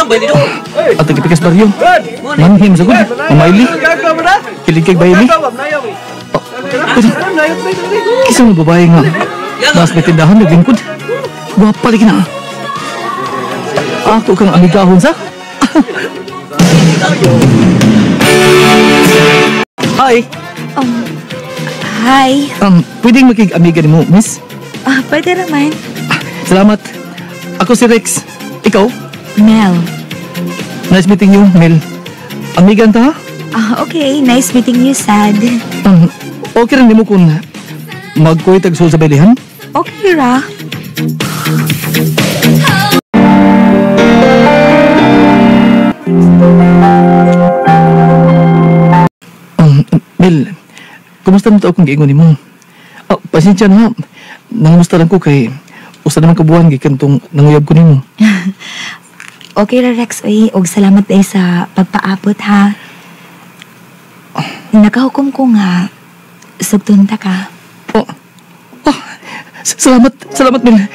Ato kipikas baryo. Manhim sa good. Mamaili. Kiligkig baili. Kisang babae nga. Mas may tindahan na lingkod. Guwapa lagi na. Ako kang amigahon sa. Hi. Hi. Pwedeng makig-amiga ni mo, miss? Pwede naman. Salamat. Ako si Rex. Ikaw? Mel. Nice meeting you, Mel. Amigan ta, ha? Okay. Nice meeting you, Sad. Okay rin mo kung magkuhay tagsul sa bilihan? Okay, ra. Mel, kumusta mo ito akong giingon ni mo? Pasensya na, nangamusta lang ko kay usa naman kabuhan gikan tong nanguyab ko nimo. Okay ra, Rex. Og salamat day sa pagpaabot, ha. Nakahukom ko nga sugtunta ka. Salamat Mel.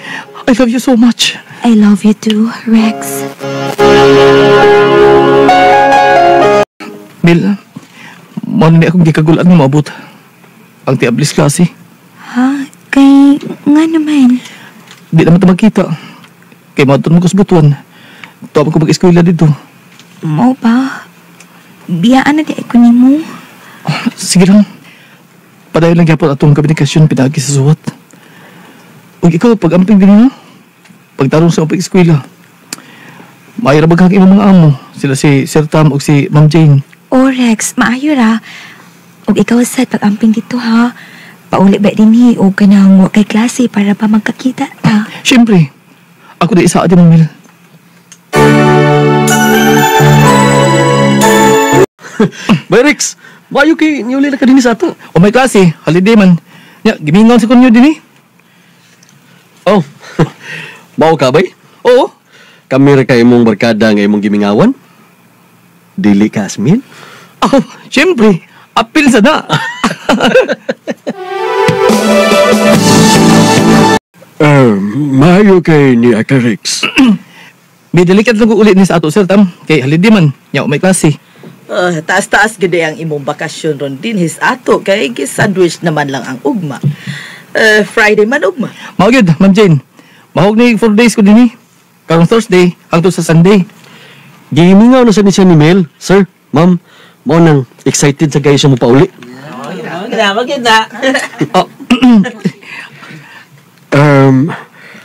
I love you so much. I love you too, Rex. Mel, mano ni akong gikagulan mo maabot. Ang tiablis klase. Ha? Kay nga naman. Di naman ito magkita. Kay maton mo ko sa butuan. Tuwa ko mag-eskwela dito. Oo ba? Biyaan na di ako ni mo. Sige lang. Padayon lang yapon atong komunikasyon pinagi sa suwat. Ug ikaw, pag-amping din na. Pagtarong sa upang eskwela. Mayra baghang imong mga amo. Sila si Sir Tam ug si Ma'am Jane. Rex, maayo ra. Og ikaw sad pag-amping dito, ha. Pauli ba din hi o kanang wa kay klase para pa magkakita ta. Siyempre. Ako na isa adi mo, Mel. Bay Rex, maayo kay niuli na ka din sa ato. O may klase, holiday man. Ya, gimingaw sa kunyo din eh. Oh, mao ka bay? Oo. Kami ra kay imong barkada nga imong gimingawan? Dili ka, Asmin? Siyempre. Apil sa na. Maayo kay ni Aka Rex. May delikat lang ko ulit ni sa ato, Sir Tam. Kay holiday man. Ya, o may klase. Taas-taas gede ang imong bakasyon ron din his ato kay sandwich naman lang ang ugma. Friday man ugma. Maugid, Ma'am Jane. Mahog ni 4 days ko din eh. Karong Thursday, hangtod sa Sunday. Gimingaw na sa ni siya ni Mel. Sir, ma'am, mo nang excited sa guys mo pauli. Maganda.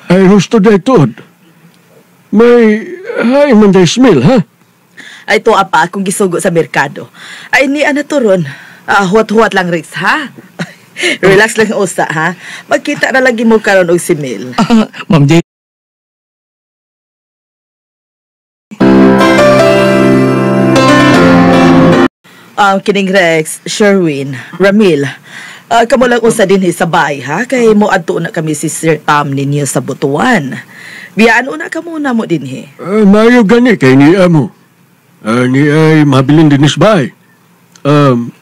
Ay gusto da ito. May man day smell, ha? Ay to apa akong gisugo sa merkado. Ay ni ana to ron. Huwat-huwat lang Rex, ha? Relax lang usa, ha? Magkita na lagi mo karon og si Mel. Ma'am Jane. Kining Rex, Sherwin, Ramil. Kamo lang usa din sa bahay, ha? Kay mo adto na kami si Sir Tam ninyo sa Butuan. Biyaan una ka muna mo din, he. Mayo gani kay ni amo. Ni ay mabilin din isbay.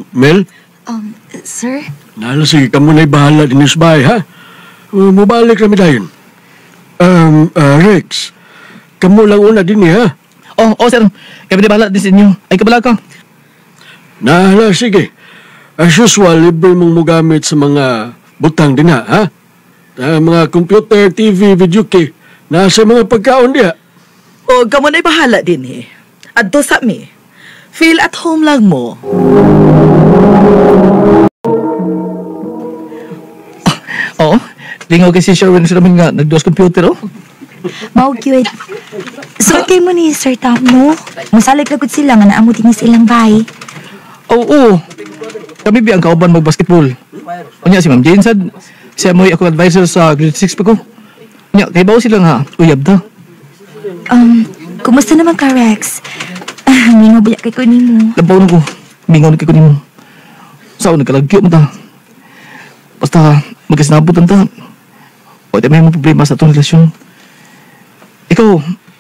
Mel? Sir? Nala sige ka muna bahala din isbay, ha? Mubalik kami dayon. Rex, kamu lang una din ha? Sir. Kami di bahala din sa inyo. Ay, kabala ka. Nala, sige. As usual, libre mong mugamit sa mga butang din ha? Mga computer, TV, video key. Nasa mga pagkaon diha. O, kamo na'y bahala din, he. Adto sa mi. Feel at home lang mo. Lingaw kay si Sherwin sila nga nagduwas computer, Mao cute. So, kay mo ni Sir Tam, no? Musalig lagod sila nga naamot ni silang bahay. Oo. Kami biyang kauban mag-basketball. Unya si Ma'am Jane sad, siya mo'y ako advisor sa grade 6 pa ko. Unya, kay bawo sila nga, uyab ta. Kumusta naman ka, Rex? Mingaw ba kay ko ni mo? Labaw na ko. Mingaw na kay ko ni mo. Sao, nagkalagyo mo ta. Basta, magkasinabutan ta. O, di may mga problema sa itong relasyon. Ikaw,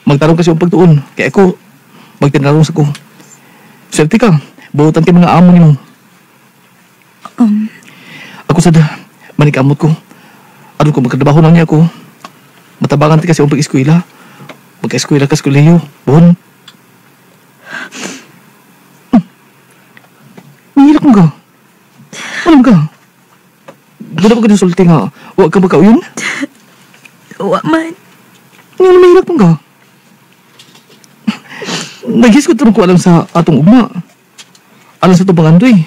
magtarong kasi yung pagtuon. Kaya ako, magtinarong sa ko. Swerte ka, buutan kay mga amo ni mo. Ako sada, manikamot ko. Ano ko, magkadabaho na niya ako. Matabangan ti kasi yung pag-eskwela. Magka-eskwela ka, eskweleyo. Buhon, Ano ka? Ano ka? Doon ako kinisulti nga. Huwag ka magkauyon? Wa man. Ano na mahirap ka? Nagis ko ito ko alam sa atong ugma. Alam sa ito bangandoy.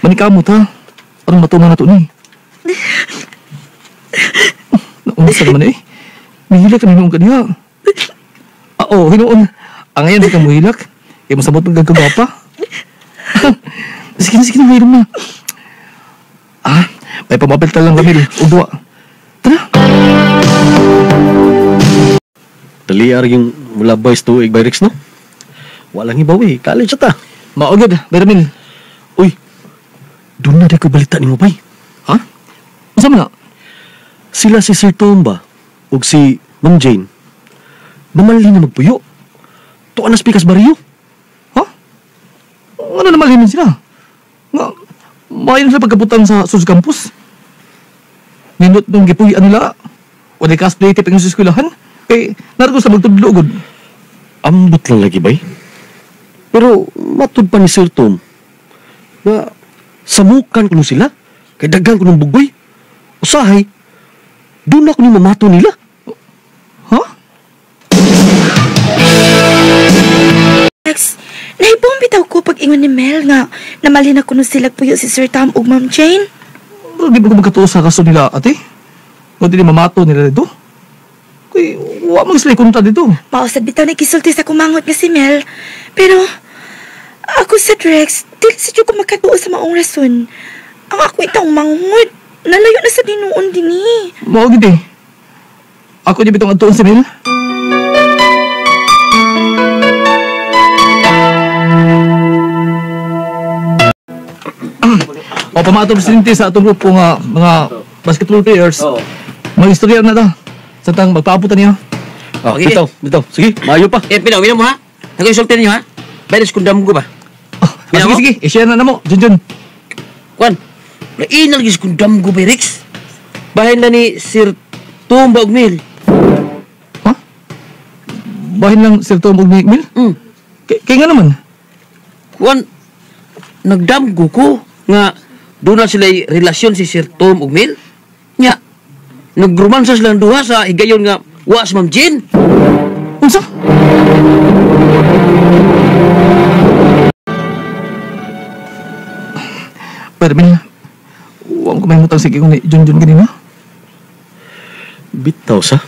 Manikamot ha. Parang matuman na ito ni. Naunsa naman eh. Mahilak ka ninuong ka niya. Oo, hinuon. Ang ngayon di ka mahilak. Kaya masabot ng gagagapa. Sige na, mahirap na. May pamapiltal lang Ramil. Ugwa. Tara. Daliar yung mula boys to by Rex, no? Walang ibaw eh. College ta. Maugad, Ramil. Uy, doon na rin ko balita ni mo, bay. Ha? Masama na? Sila si Sir Tom ba? O si Ma'am Jane. Namali na magpuyo. Tuan na spikas bariyo. Ha? Ano naman linan sila? Nga, mayon sila pagkaputan sa sus campus. Nindot nung gipuyan nila. O di cosplay tip ang sa eskwelahan. Kay, narito sa magtudlugod. Ambot lang lagi, bay. Pero matud pa ni Sir Tom na samukan ko sila. Kay dagang ko ng bugboy. Usahay, doon ako ni mamato nila. Ha? Rex, naibong bitaw ko pag ingon ni Mel nga namalhin ako nung sila puyo si Sir Tom ug Ma'am Jane. Pero di ba ko magkatuo sa kaso nila, ate? O di mamato nila dito? Kaya, huwag mag-slay kunta dito. Mausad bitaw na kisulti sa kumangot nga si Mel. Pero, ako sa Rex, dili sa ko makatuo sa maong rason. Ang ako itang manghod. Nalayo na sa dinuon din eh. Mao gid eh. Ako di bitong atuon si Mel. O pamato presidente sa atong grupo nga mga basketball players. May istorya na ta. Sa tang magpaabutan niya. Oh, Okay. bitaw. Sige, maayo pa. Pinaw mo ha? Nag-insulti ninyo ha? Bayad sa kundam ko ba? Sige, sige. I-share na mo. Junjun. Kwan, nainal gis kundam ko ba, Rex? Bahay na ni Sir Tumba og Mil. Ha? Bahin lang Sir Tom og ni Mil? Kaya nga naman. Kwan, nagdamgo ko nga doon na sila relasyon si Sir Tom og Mil. Nya, nagrumansa silang duha sa higayon nga wa si Ma'am Jane. Unsa? Pero Mil, huwag ko may mutang sige kung ni Junjun ganina. Bitaw sa.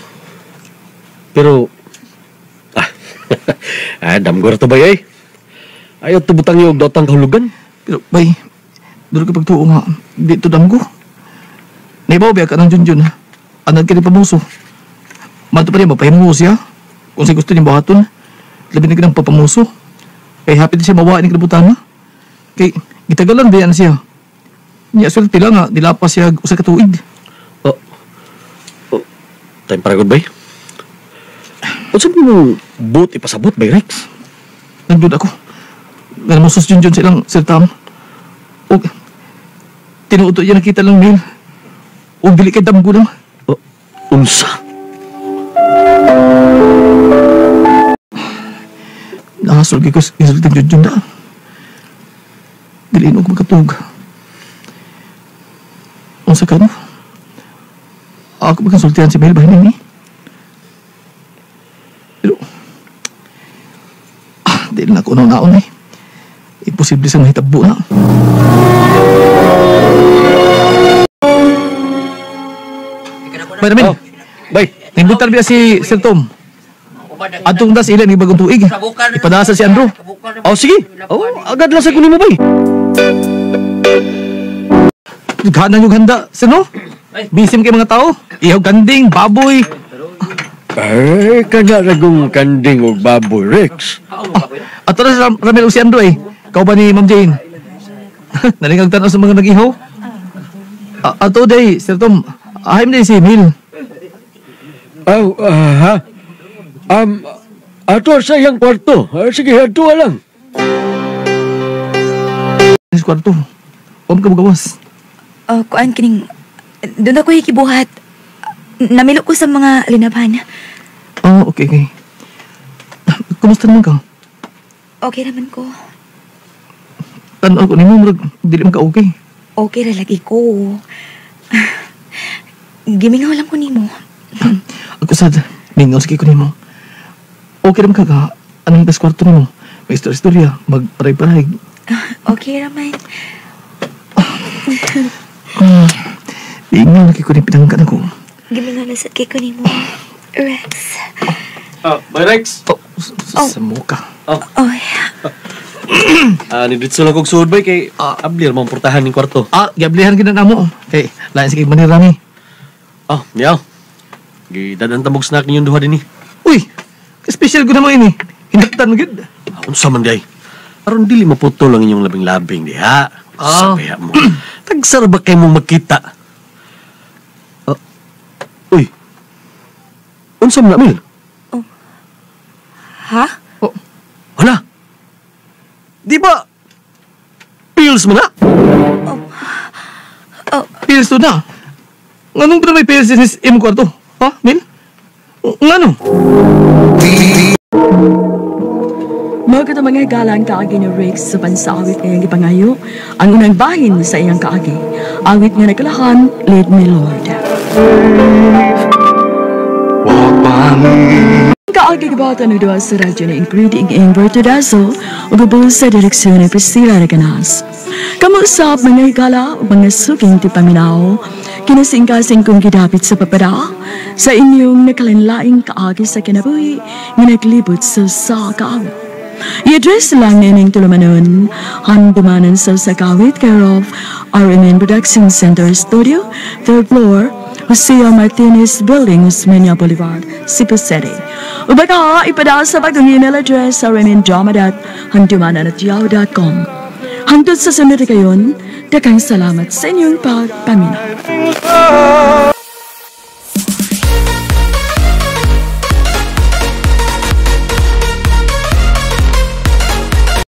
Pero, damgor to ba eh? Ayaw to butang yung dotang kahulugan. Pero, bay, doon ka pagtuo nga, dito damgo. Naibaw biya ka ng Junjun, ha? Anad ka ni pamuso. Mato pa rin, mapahimuho siya. Kung siya gusto niya bahaton, labi na ka ng papamuso. Kaya happy din siya mawa ni kalabutan, ha? Kay, gitagalan ba yan siya? Niya, swerte lang, ha? Nilapas siya usa katuig. Time para good, bay. O sabi mo, boot ipasabot, bay, Rex? Nagdud ako. Ganun mo sus Junjun silang Sir Tam. O, tinuuto niya nakita lang Mil. O, dili kay damgo lang. Unsa? Nakasulgi ko isulting Junjun na. Diliin ako magkatug. Unsa ka no? Ako magkonsultihan si Mel bahin ni. Pero, dili na ako naon eh. Imposible sa mahitabo na. Pero Mel, Bay, nimbutar biya si Sir Tom. Atong das ilan ni bagong tuig. Ipadasa si Andrew. sige. Agad lang sa kunin mo, bay. Gana yung handa. Sino? Bisim kay mga tao. Ihaw kanding, baboy. Ay, kanya ragong kanding o baboy, Rex. Ato na sa Ramel o si Andrew eh. Kau ba ni Ma'am Jane? Nalingag tanaw sa mga nag-ihaw. Ato day, Sir Tom. Ahim day si Mil. Ha? Ato sa iyang kwarto. Sige, ato lang. Sa kwarto. Huwag ka magawas. Kuan kining, doon ako hikibuhat. Namilo ko sa mga linaban. Okay. Kumusta naman ka? Okay naman ko. tanaw ko nimo murag dili man ka okay. Okay ra lagi ko. Gimingaw lang ko nimo. Ako sad, mingaw sige ko nimo. Okay ra man ka ka anong best kwarto nimo. May istorya, magparay-paray. Okay ra man. Mingaw lagi ko ni pinangkan ako. Gimingaw lang sad kay ko nimo. Rex. Bay Rex. Sa muka. Oh, Nidritso lang kong suod bay kay ablir mong portahan ng kwarto. Gablihan kita na mo. Kay, lain sige manira ni. Miyaw. Gidadan tamog snack ninyong duha din Uy, special ko na mo ini. Hindaktan mo gid. Ano sa man day? Aron dili maputo lang inyong labing-labing diha. Sabaya mo. Tagsara ba kayo mong magkita? Uy. Unsa man na, Mil? ha? Hala? Di ba? Pills mo na? Pills to na. Nganong ba na may pills sa imong kwarto? Ha, Min? Ngano? Mga mga galang kaagi ni Rex sa pansawit ngayong ipangayo, ang unang bahin sa iyang kaagi. Awit nga nagkalahan, Lead Me Lord. Kaagi gabata ng duwa sa radyo na Ingrid Ingber Todazo o gabol sa direksyon ni Priscilla Reganas. Kamusap mga higala o mga suking tipaminaw, kinasing-kasing kong gidapit sa papada sa inyong nakalinlaing kaagi sa kinabuhi nga naglibot sa kaawit. I-address lang nining tulumanon, handumanan sa sakawit care of RMN Production Center Studio, 3rd floor, Josea Martinez Building, Osmeña Boulevard, Cebu City. O baka ipadaan sa bagong email address sa remendrama.handumanan@yahoo.com. Hangtod sa sunod kayon, daghang salamat sa inyong pagpaminaw.